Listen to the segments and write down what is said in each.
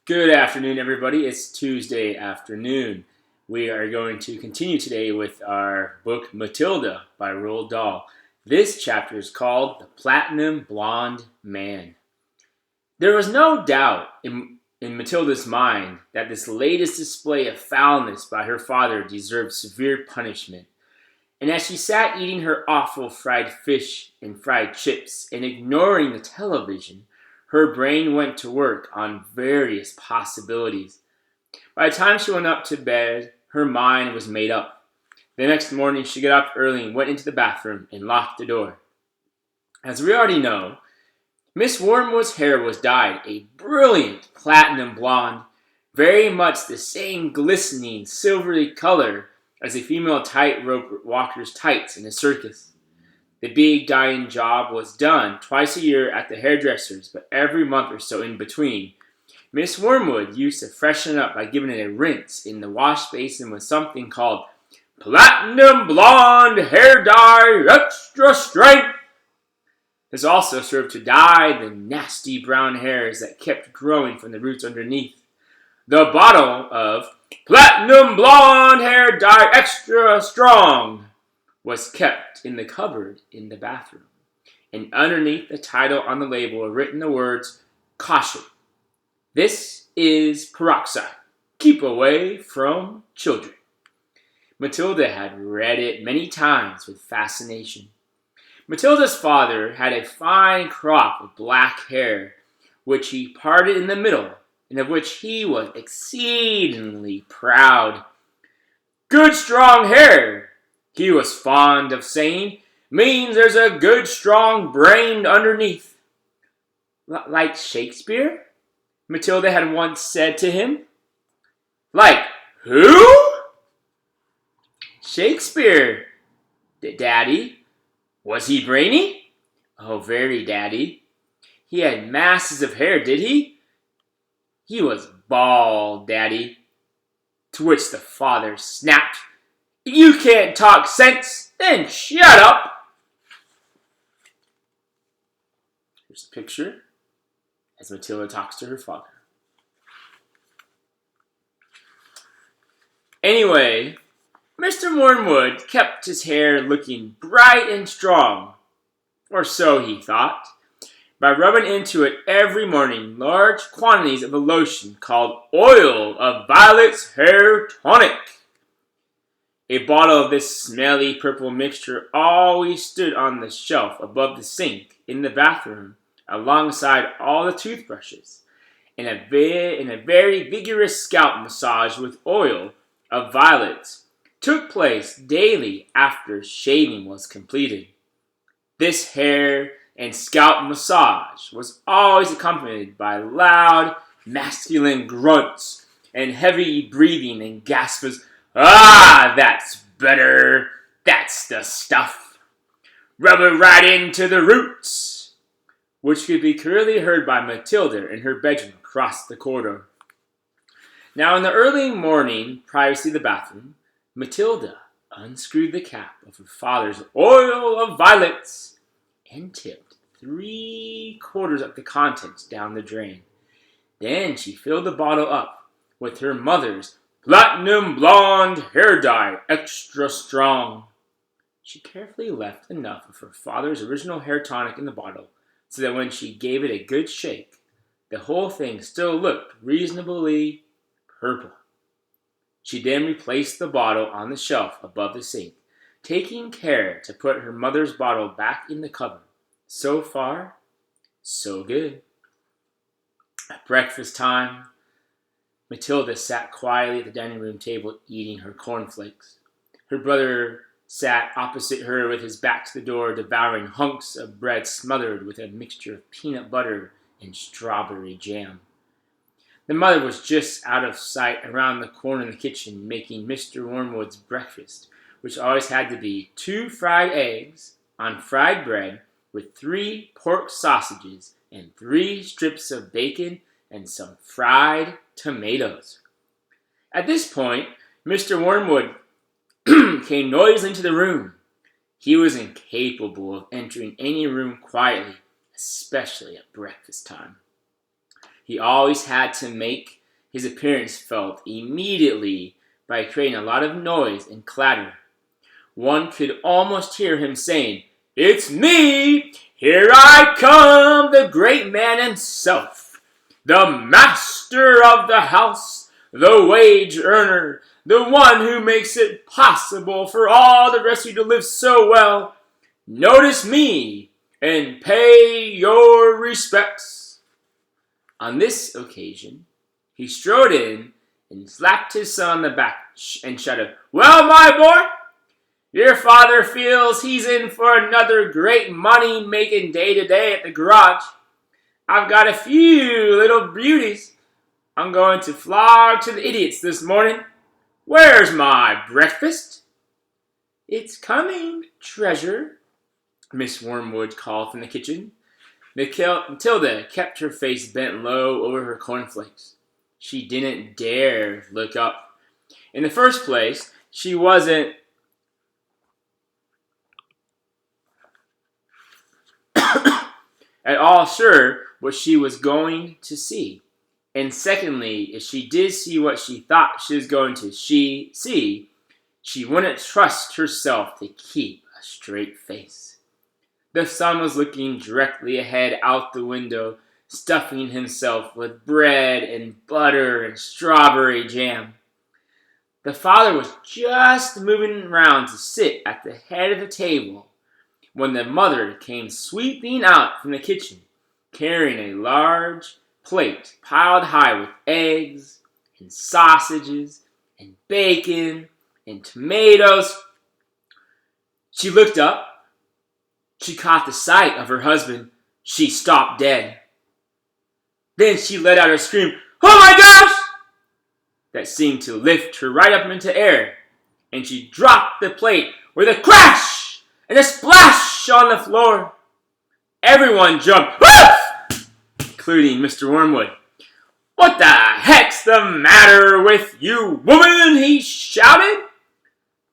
Good afternoon, everybody. It's Tuesday afternoon. We are going to continue today with our book Matilda by Roald Dahl. This chapter is called The Platinum Blonde Man. There was no doubt in Matilda's mind that this latest display of foulness by her father deserved severe punishment. And as she sat eating her awful fried fish and fried chips and ignoring the television, her brain went to work on various possibilities. By the time she went up to bed, her mind was made up. The next morning, she got up early and went into the bathroom and locked the door. As we already know, Miss Wormwood's hair was dyed a brilliant platinum blonde, very much the same glistening silvery color as a female tightrope walker's tights in a circus. The big dyeing job was done twice a year at the hairdresser's, but every month or so in between, Miss Wormwood used to freshen up by giving it a rinse in the wash basin with something called Platinum Blonde Hair Dye Extra Strength. This also served to dye the nasty brown hairs that kept growing from the roots underneath. The bottle of Platinum Blonde Hair Dye Extra Strong was kept in the cupboard in the bathroom, and underneath the title on the label were written the words, "Caution. This is peroxide. Keep away from children." Matilda had read it many times with fascination. Matilda's father had a fine crop of black hair, which he parted in the middle, and of which he was exceedingly proud. "Good strong hair," he was fond of saying, "means there's a good strong brain underneath." Like Shakespeare? Matilda had once said to him. Like who? Shakespeare, Daddy. Was he brainy? Oh, very, Daddy. He had masses of hair, did he? He was bald, Daddy. To which the father snapped, "If you can't talk sense, then shut up." Here's a picture as Matilda talks to her father. Anyway, Mr. Wormwood kept his hair looking bright and strong, or so he thought, by rubbing into it every morning large quantities of a lotion called Oil of Violet's Hair Tonic. A bottle of this smelly purple mixture always stood on the shelf above the sink in the bathroom alongside all the toothbrushes, and a very vigorous scalp massage with oil of violets took place daily after shaving was completed. This hair and scalp massage was always accompanied by loud, masculine grunts and heavy breathing and gasps. "Ah, that's better. That's the stuff. Rub it right into the roots," which could be clearly heard by Matilda in her bedroom across the corridor. Now in the early morning, privacy of the bathroom, Matilda unscrewed the cap of her father's oil of violets and tipped 3/4 of the contents down the drain. Then she filled the bottle up with her mother's Platinum Blonde Hair Dye Extra Strong. She carefully left enough of her father's original hair tonic in the bottle so that when she gave it a good shake, the whole thing still looked reasonably purple. She then replaced the bottle on the shelf above the sink, taking care to put her mother's bottle back in the cupboard. So far, so good. At breakfast time, Matilda sat quietly at the dining room table eating her cornflakes. Her brother sat opposite her with his back to the door, devouring hunks of bread smothered with a mixture of peanut butter and strawberry jam. The mother was just out of sight around the corner in the kitchen making Mr. Wormwood's breakfast, which always had to be 2 fried eggs on fried bread with 3 pork sausages and 3 strips of bacon and some fried tomatoes. At this point, Mr. Wormwood came noisily into the room. He was incapable of entering any room quietly, especially at breakfast time. He always had to make his appearance felt immediately by creating a lot of noise and clatter. One could almost hear him saying, "It's me! Here I come, the great man himself, the master of the house, the wage earner, the one who makes it possible for all the rest of you to live so well. Notice me and pay your respects." On this occasion, he strode in and slapped his son on the back and shouted, "Well, my boy, your father feels he's in for another great money-making day today at the garage. I've got a few little beauties I'm going to flog to the idiots this morning. Where's my breakfast?" "It's coming, treasure," Miss Wormwood called from the kitchen. Matilda kept her face bent low over her cornflakes. She didn't dare look up. In the first place, she wasn't at all sure what she was going to see. And secondly, if she did see what she thought she was going to see, she wouldn't trust herself to keep a straight face. The son was looking directly ahead out the window, stuffing himself with bread and butter and strawberry jam. The father was just moving around to sit at the head of the table when the mother came sweeping out from the kitchen, carrying a large plate piled high with eggs and sausages and bacon and tomatoes. She looked up. She caught the sight of her husband. She stopped dead. Then she let out a scream, "Oh my gosh!" that seemed to lift her right up into air, and she dropped the plate with a crash and a splash on the floor. Everyone jumped, "Woof!" including Mr. Wormwood. "What the heck's the matter with you, woman?" he shouted.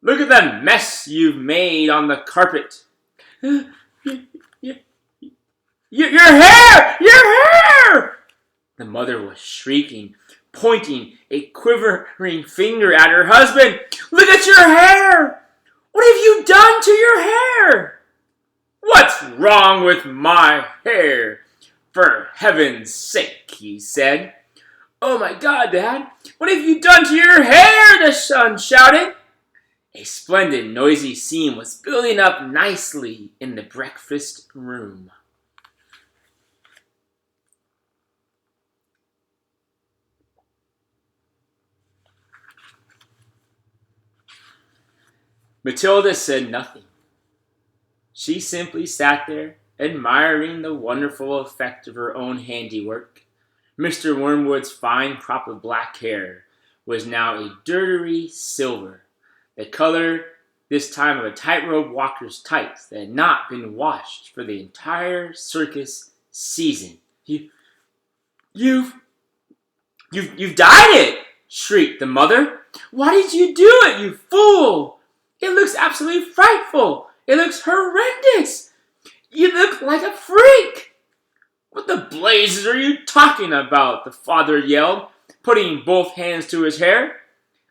"Look at the mess you've made on the carpet." Your hair! Your hair! The mother was shrieking, pointing a quivering finger at her husband. "Look at your hair! What have you done to your hair?" "What's wrong with my hair? For heaven's sake," he said. "Oh my God, Dad! What have you done to your hair?" the son shouted. A splendid, noisy scene was building up nicely in the breakfast room. Matilda said nothing. She simply sat there, admiring the wonderful effect of her own handiwork. Mr. Wormwood's fine crop of black hair was now a dirty silver, the color this time of a tightrope walker's tights that had not been washed for the entire circus season. You've dyed it!" shrieked the mother. "Why did you do it, you fool? It looks absolutely frightful. It looks horrendous. You look like a freak." "What the blazes are you talking about?" the father yelled, putting both hands to his hair.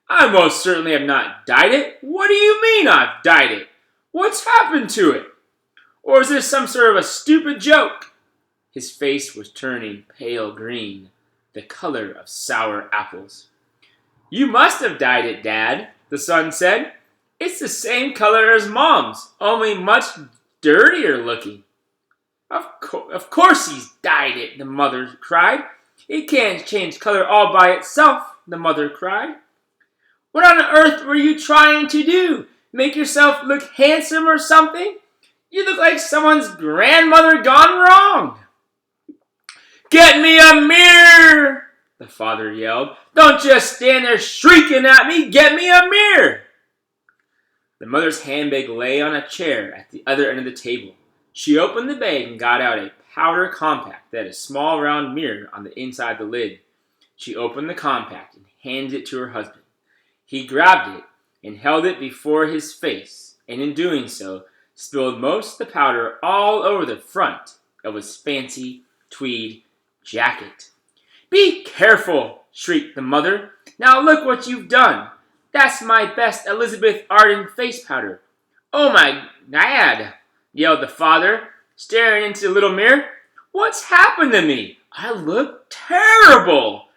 "I most certainly have not dyed it. What do you mean I've dyed it? What's happened to it? Or is this some sort of a stupid joke?" His face was turning pale green, the color of sour apples. "You must have dyed it, Dad," the son said. "It's the same color as Mom's, only much dirtier looking." Of course he's dyed it," the mother cried. "It can't change color all by itself," the mother cried. "What on earth were you trying to do? Make yourself look handsome or something? You look like someone's grandmother gone wrong." "Get me a mirror!" the father yelled. "Don't just stand there shrieking at me. Get me a mirror!" The mother's handbag lay on a chair at the other end of the table. She opened the bag and got out a powder compact that had a small round mirror on the inside of the lid. She opened the compact and handed it to her husband. He grabbed it and held it before his face, and in doing so, spilled most of the powder all over the front of his fancy tweed jacket. "Be careful," shrieked the mother. "Now look what you've done. That's my best Elizabeth Arden face powder." "Oh my God," yelled the father, staring into the little mirror. "What's happened to me? I look terrible.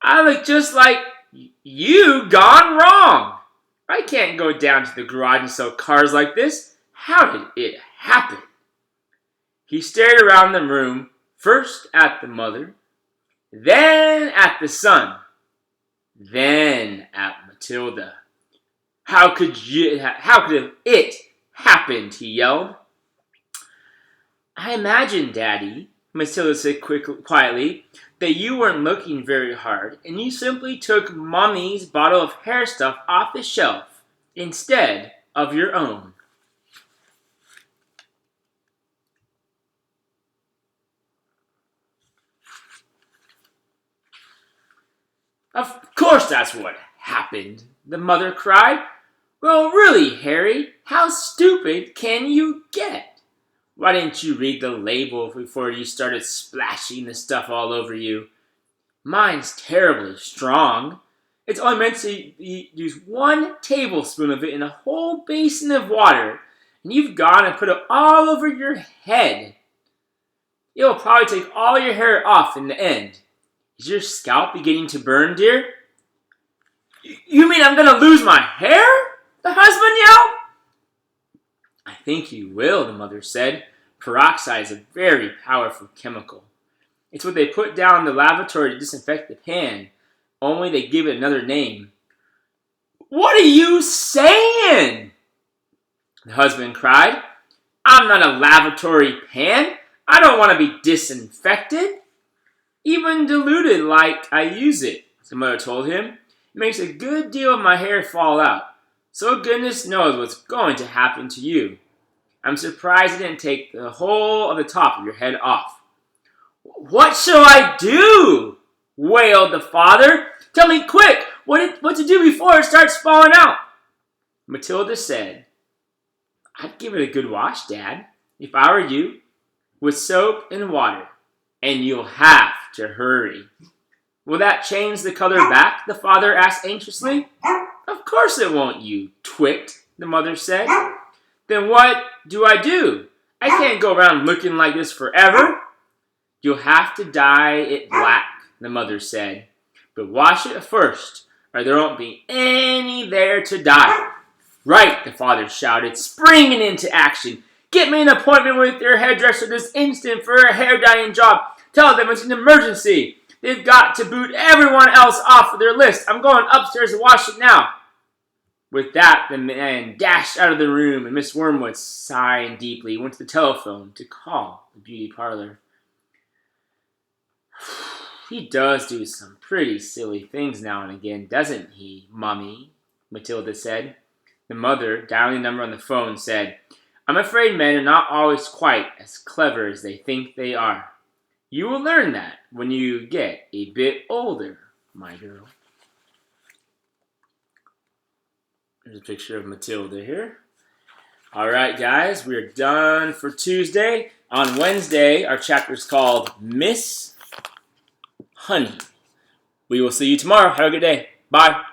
I look just like you gone wrong. I can't go down to the garage and sell cars like this. How did it happen?" He stared around the room, first at the mother, then at the son, then at Matilda. How could it happened?" he yelled. "I imagine, Daddy," Matilda said quietly, "that you weren't looking very hard, and you simply took Mommy's bottle of hair stuff off the shelf instead of your own." "Of course that's what happened," the mother cried. "Well, really, Harry, how stupid can you get? Why didn't you read the label before you started splashing the stuff all over you? Mine's terribly strong. It's only meant to use 1 tablespoon of it in a whole basin of water, and you've gone and put it all over your head. It'll probably take all your hair off in the end. Is your scalp beginning to burn, dear?" "You mean I'm going to lose my hair?" the husband yelled. "I think you will," the mother said. "Peroxide is a very powerful chemical. It's what they put down in the lavatory to disinfect the pan, only they give it another name." "What are you saying?" the husband cried. "I'm not a lavatory pan. I don't want to be disinfected." "Even diluted like I use it," the mother told him. "It makes a good deal of my hair fall out. So goodness knows what's going to happen to you. I'm surprised it didn't take the whole of the top of your head off." "What shall I do?" wailed the father. "Tell me quick what to do before it starts falling out." Matilda said, "I'd give it a good wash, Dad, if I were you, with soap and water. And you'll have to hurry." "Will that change the color back?" the father asked anxiously. "Of course it won't, you twit," the mother said. "Then what do I do? I can't go around looking like this forever." "You'll have to dye it black," the mother said. "But wash it first, or there won't be any there to dye." "Right," the father shouted, springing into action. "Get me an appointment with your hairdresser this instant for a hair dyeing job. Tell them it's an emergency. They've got to boot everyone else off of their list. I'm going upstairs to wash it now." With that, the man dashed out of the room, and Miss Wormwood, sighing deeply, went to the telephone to call the beauty parlor. "He does do some pretty silly things now and again, doesn't he, Mummy?" Matilda said. The mother, dialing the number on the phone, said, "I'm afraid men are not always quite as clever as they think they are. You will learn that when you get a bit older, my girl." There's a picture of Matilda here. All right, guys, we're done for Tuesday. On Wednesday, our chapter is called Miss Honey. We will see you tomorrow. Have a good day. Bye.